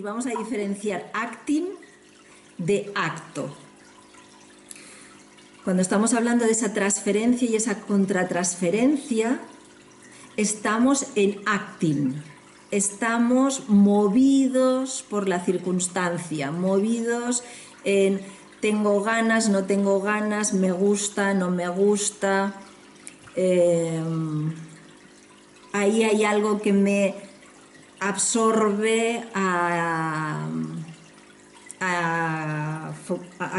decir, vamos a diferenciar acting de acto. Cuando estamos hablando de esa transferencia y esa contratransferencia, estamos en acting, estamos movidos por la circunstancia, movidos en tengo ganas, no tengo ganas, me gusta, no me gusta, ahí hay algo que me absorbe a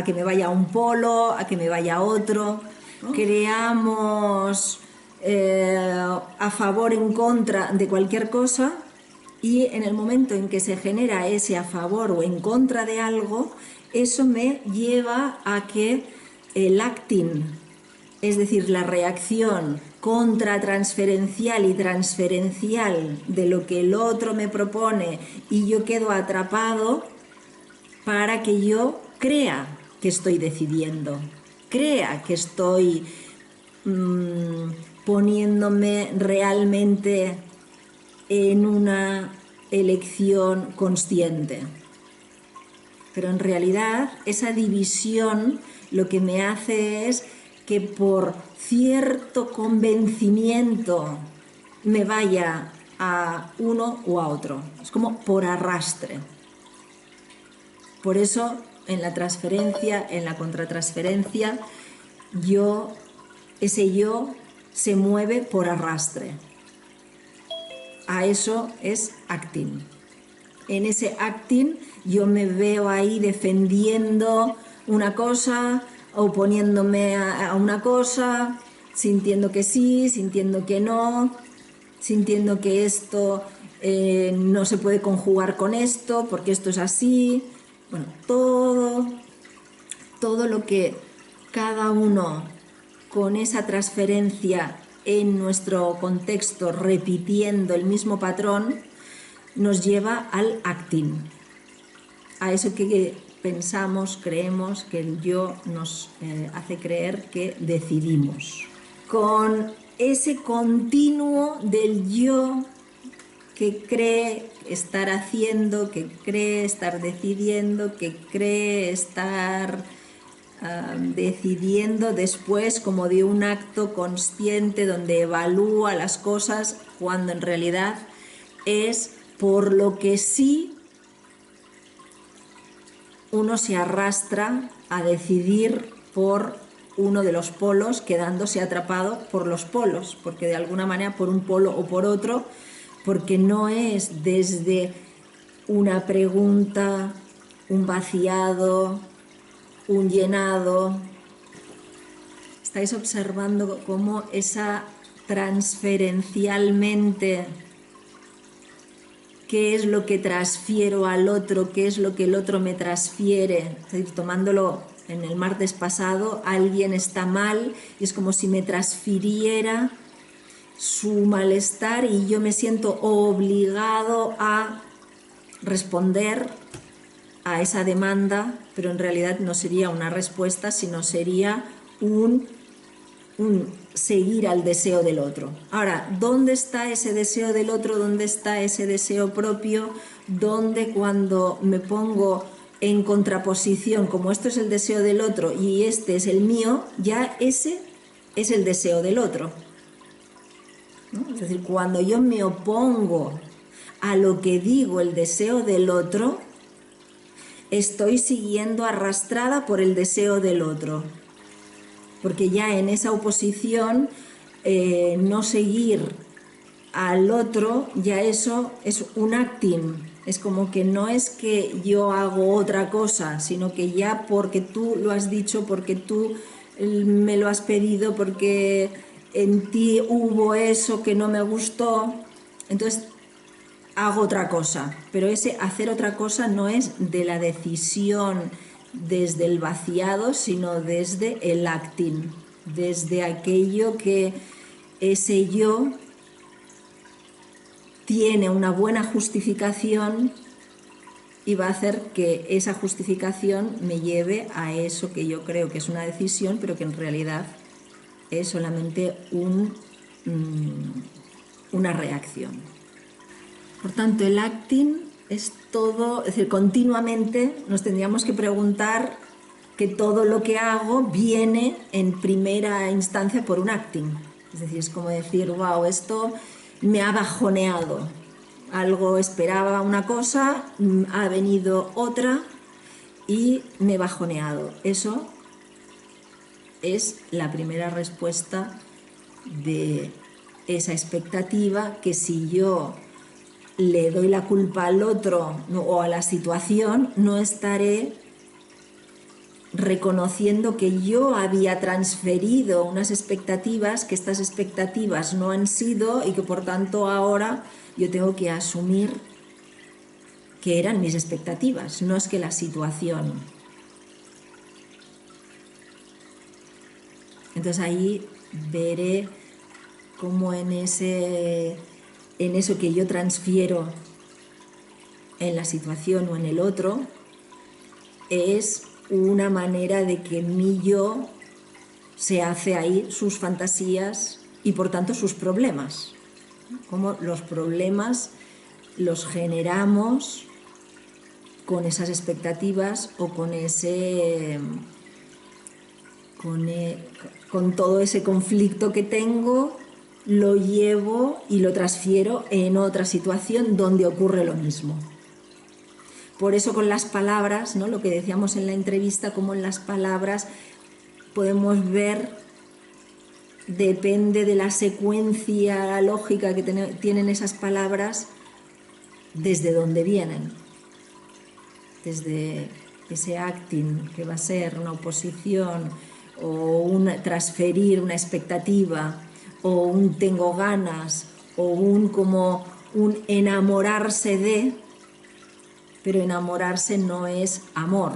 que me vaya a un polo, a que me vaya a otro, ¿no? Creamos a favor, en contra de cualquier cosa, y en el momento en que se genera ese a favor o en contra de algo, eso me lleva a que el acting, es decir, la reacción contratransferencial y transferencial de lo que el otro me propone y yo quedo atrapado, para que yo crea que estoy decidiendo, crea que estoy poniéndome realmente en una elección consciente. Pero en realidad esa división lo que me hace es que por cierto convencimiento me vaya a uno u a otro. Es como por arrastre. Por eso, en la transferencia, en la contratransferencia, ese yo se mueve por arrastre. A eso es acting. En ese acting yo me veo ahí defendiendo una cosa, oponiéndome a una cosa, sintiendo que sí, sintiendo que no, sintiendo que esto no se puede conjugar con esto, porque esto es así. Bueno, todo lo que cada uno con esa transferencia en nuestro contexto, repitiendo el mismo patrón, nos lleva al acting, a eso que pensamos, creemos, que el yo nos hace creer que decidimos. Con ese continuo del yo que cree estar haciendo, que cree estar decidiendo, que cree estar decidiendo después como de un acto consciente donde evalúa las cosas, cuando en realidad es por lo que sí uno se arrastra a decidir por uno de los polos, quedándose atrapado por los polos, porque de alguna manera por un polo o por otro, porque no es desde una pregunta, un vaciado, un llenado. Estáis observando cómo esa transferencialmente, qué es lo que transfiero al otro, qué es lo que el otro me transfiere. Es decir, tomándolo en el martes pasado, alguien está mal y es como si me transfiriera su malestar y yo me siento obligado a responder a esa demanda, pero en realidad no sería una respuesta, sino sería un seguir al deseo del otro. Ahora, ¿dónde está ese deseo del otro? ¿Dónde está ese deseo propio? ¿Dónde, cuando me pongo en contraposición, como esto es el deseo del otro y este es el mío, ya ese es el deseo del otro, ¿no? Es decir, cuando yo me opongo a lo que digo el deseo del otro, estoy siguiendo arrastrada por el deseo del otro, porque ya en esa oposición no seguir al otro, ya eso es un acting. Es como que no es que yo hago otra cosa, sino que ya porque tú lo has dicho, porque tú me lo has pedido, porque en ti hubo eso que no me gustó, entonces hago otra cosa. Pero ese hacer otra cosa no es de la decisión desde el vaciado, sino desde el acting, desde aquello que ese yo tiene una buena justificación y va a hacer que esa justificación me lleve a eso que yo creo que es una decisión, pero que en realidad es solamente una reacción. Por tanto, el acting es todo, es decir, continuamente nos tendríamos que preguntar que todo lo que hago viene en primera instancia por un acting. Es decir, es como decir, wow, esto me ha bajoneado. Algo esperaba una cosa, ha venido otra y me he bajoneado. Eso es la primera respuesta de esa expectativa, que si yo le doy la culpa al otro o a la situación, no estaré reconociendo que yo había transferido unas expectativas, que estas expectativas no han sido y que por tanto ahora yo tengo que asumir que eran mis expectativas, no es que la situación. Entonces ahí veré cómo en eso que yo transfiero en la situación o en el otro es una manera de que mi yo se hace ahí sus fantasías y por tanto sus problemas. Como los problemas los generamos con esas expectativas o con todo ese conflicto que tengo, lo llevo y lo transfiero en otra situación donde ocurre lo mismo. Por eso con las palabras, ¿no? Lo que decíamos en la entrevista, como en las palabras podemos ver, depende de la secuencia lógica que tienen esas palabras, desde dónde vienen. Desde ese acting, que va a ser una oposición, o transferir una expectativa, o un tengo ganas, o como un enamorarse de, pero enamorarse no es amor,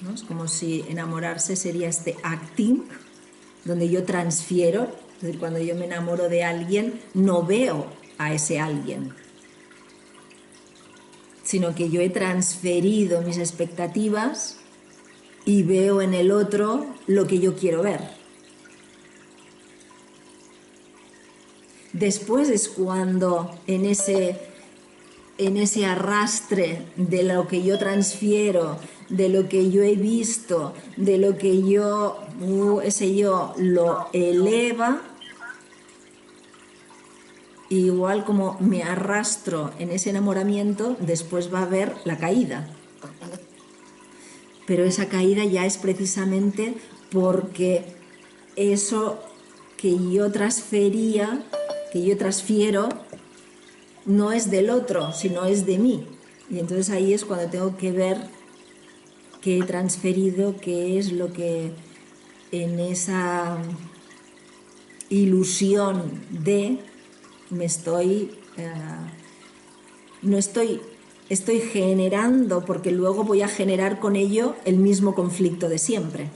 ¿no? Es como si enamorarse sería este acting, donde yo transfiero, es decir, cuando yo me enamoro de alguien, no veo a ese alguien, sino que yo he transferido mis expectativas y veo en el otro lo que yo quiero ver. Después es cuando en ese arrastre de lo que yo transfiero, de lo que yo he visto, de lo que ese yo lo eleva, igual como me arrastro en ese enamoramiento, después va a haber la caída. Pero esa caída ya es precisamente porque eso que yo transfería, que yo transfiero, no es del otro, sino es de mí. Y entonces ahí es cuando tengo que ver qué he transferido, qué es lo que en esa ilusión de me estoy estoy generando, porque luego voy a generar con ello el mismo conflicto de siempre.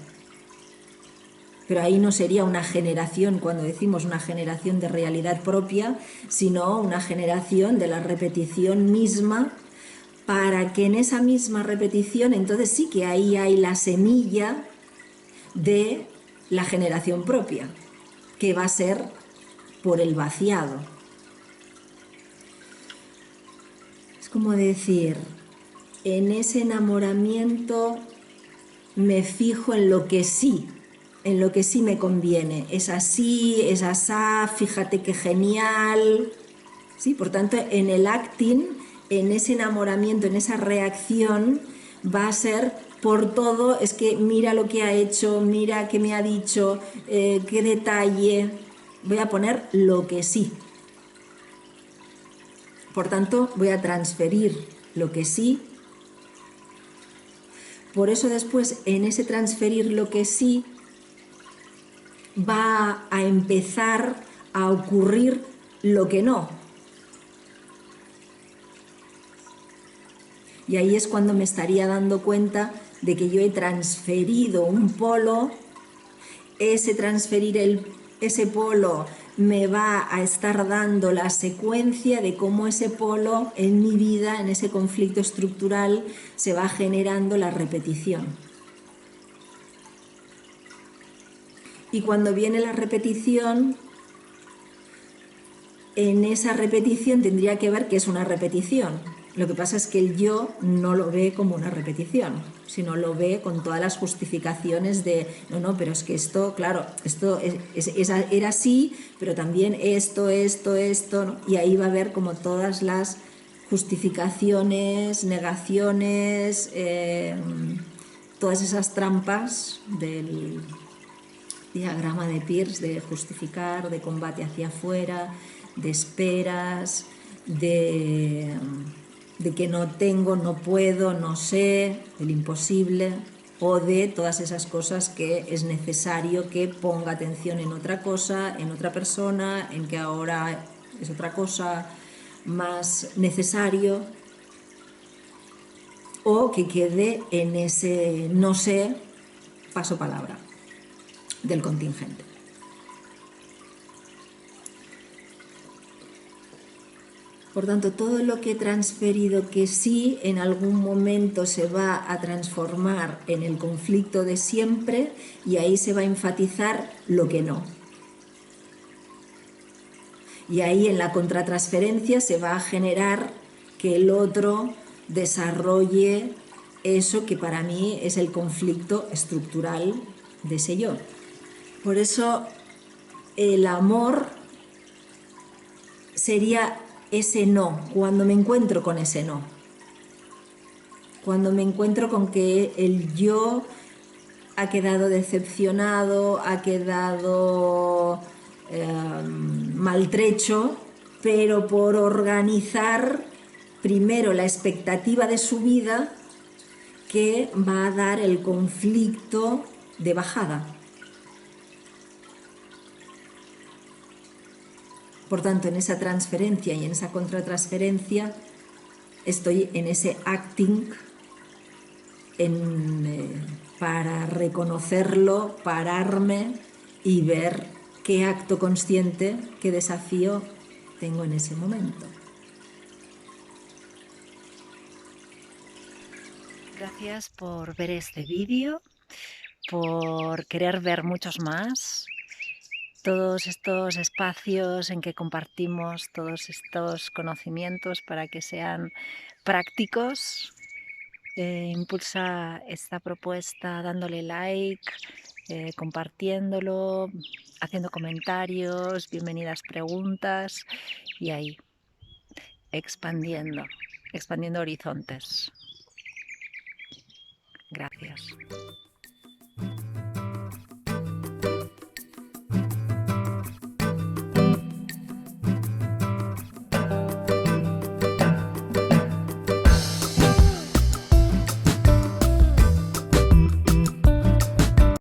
Pero ahí no sería una generación, cuando decimos una generación de realidad propia, sino una generación de la repetición misma, para que en esa misma repetición entonces sí que ahí hay la semilla de la generación propia, que va a ser por el vaciado. Es como decir, en ese enamoramiento me fijo en lo que sí me conviene. Es así, es asá, fíjate qué genial. ¿Sí? Por tanto, en el acting, en ese enamoramiento, en esa reacción, va a ser por todo, es que mira lo que ha hecho, mira qué me ha dicho, qué detalle. Voy a poner lo que sí. Por tanto, voy a transferir lo que sí. Por eso después, en ese transferir lo que sí, va a empezar a ocurrir lo que no. Y ahí es cuando me estaría dando cuenta de que yo he transferido un polo, ese transferir ese polo me va a estar dando la secuencia de cómo ese polo en mi vida, en ese conflicto estructural, se va generando la repetición. Y cuando viene la repetición, en esa repetición tendría que ver qué es una repetición. Lo que pasa es que el yo no lo ve como una repetición, sino lo ve con todas las justificaciones de, no, pero es que esto, claro, esto era así, pero también esto, ¿no? Y ahí va a haber como todas las justificaciones, negaciones, todas esas trampas del diagrama de Peirce, de justificar, de combate hacia afuera, de esperas, de que no tengo, no puedo, no sé, del imposible, o de todas esas cosas que es necesario que ponga atención en otra cosa, en otra persona, en que ahora es otra cosa más necesario, o que quede en ese no sé, paso palabra del contingente. Por tanto, todo lo que he transferido que sí en algún momento se va a transformar en el conflicto de siempre, y ahí se va a enfatizar lo que no. Y ahí en la contratransferencia se va a generar que el otro desarrolle eso que para mí es el conflicto estructural de ese yo. Por eso el amor sería ese no, cuando me encuentro con ese no. Cuando me encuentro con que el yo ha quedado decepcionado, ha quedado maltrecho, pero por organizar primero la expectativa de su vida que va a dar el conflicto de bajada. Por tanto, en esa transferencia y en esa contratransferencia estoy en ese acting para reconocerlo, pararme y ver qué acto consciente, qué desafío tengo en ese momento. Gracias por ver este vídeo, por querer ver muchos más. Todos estos espacios en que compartimos todos estos conocimientos para que sean prácticos. Impulsa esta propuesta dándole like, compartiéndolo, haciendo comentarios, bienvenidas preguntas y ahí, expandiendo horizontes. Gracias.